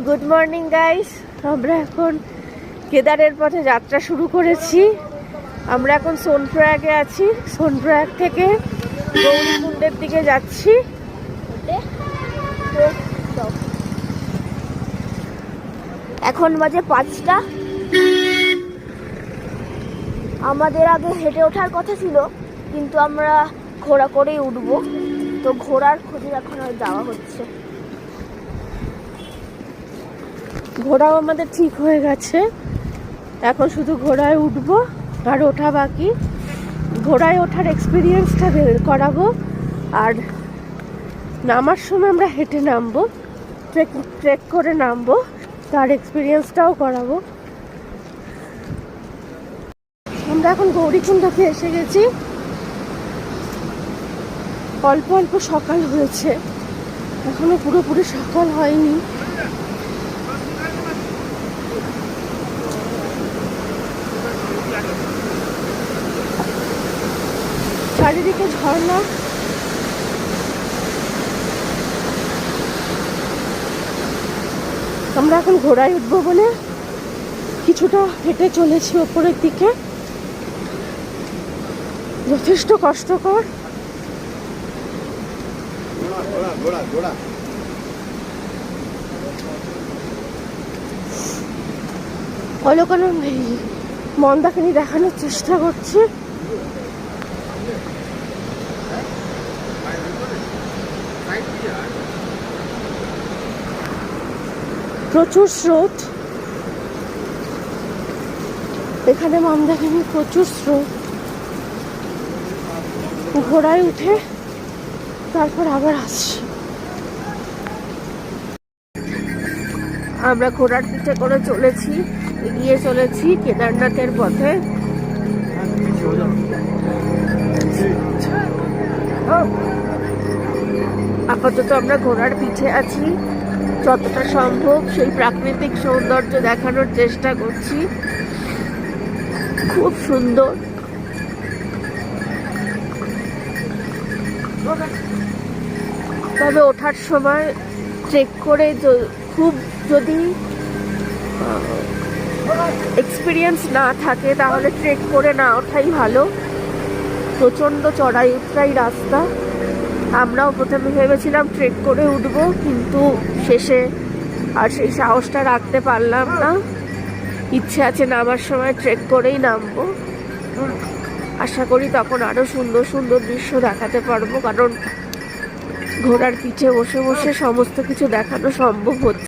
Good morning guys, আমরা এখন কেদারের পথে যাত্রা শুরু করেছি। আমরা এখন সোনপ্রয়াগে আছি। সোনপ্রয়াগ থেকে গৌরীকুণ্ডের দিকে যাচ্ছি। এখন বাজে 5টা। আমাদের আগে হেঁটে ওঠার কথা ছিল, কিন্তু আমরা ঘোড়া করেই উঠবো। তো ঘোড়ার খোঁজে এখন আর যাওয়া হচ্ছে। ঘোড়াও আমাদের ঠিক হয়ে গেছে, এখন শুধু ঘোড়ায় উঠবো আর ওঠা বাকি। ঘোড়ায় ওঠার এক্সপিরিয়েন্সটা বের করাবো, আর নামার সময় আমরা হেঁটে নামবো, ট্রেক করে নামবো, তার এক্সপিরিয়েন্সটাও করাবো। আমরা এখন গৌরীকুণ্ডকে এসে গেছি। অল্প অল্প সকাল হয়েছে, এখনো পুরোপুরি সকাল হয়নি। চারিদিকে ঝর্ণা। আমরা এখন ঘোড়ায় উঠবো বলে কিছুটা হেঁটে চলেছি ওপরের দিকে। যথেষ্ট কষ্টকর। অলকানন মন্দাকিনী দেখানোর চেষ্টা করছি। প্রচুর স্রোত এখানে, মন্দাকিনী প্রচুর স্রোত। ঘোড়ায় উঠে তারপর আবার আসছি। আমরা ঘোড়ার পিঠে করে চলেছি, এগিয়ে চলেছি কেদারনাথের পথে। আপাতত আমরা ঘোড়ার পিঠে আছি, যতটা সম্ভব সেই প্রাকৃতিক সৌন্দর্য দেখানোর চেষ্টা করছি। খুব সুন্দর। তবে ওঠার সময় ট্রেক করে খুব যদি এক্সপিরিয়েন্স না থাকে তাহলে ট্রেক করে না ওঠাই ভালো। প্রচণ্ড চড়াই উতরাই রাস্তা। আমরাও প্রথমে ভেবেছিলাম ট্রেক করে উঠবো, কিন্তু শেষে আর সেই সাহসটা রাখতে পারলাম না। ইচ্ছে আছে নামার সময় ট্রেক করেই নামবো। আশা করি তখন আরো সুন্দর সুন্দর দৃশ্য দেখাতে পারবো, কারণ ঘোড়ার পিঠে বসে বসে সমস্ত কিছু দেখানো সম্ভব হচ্ছে।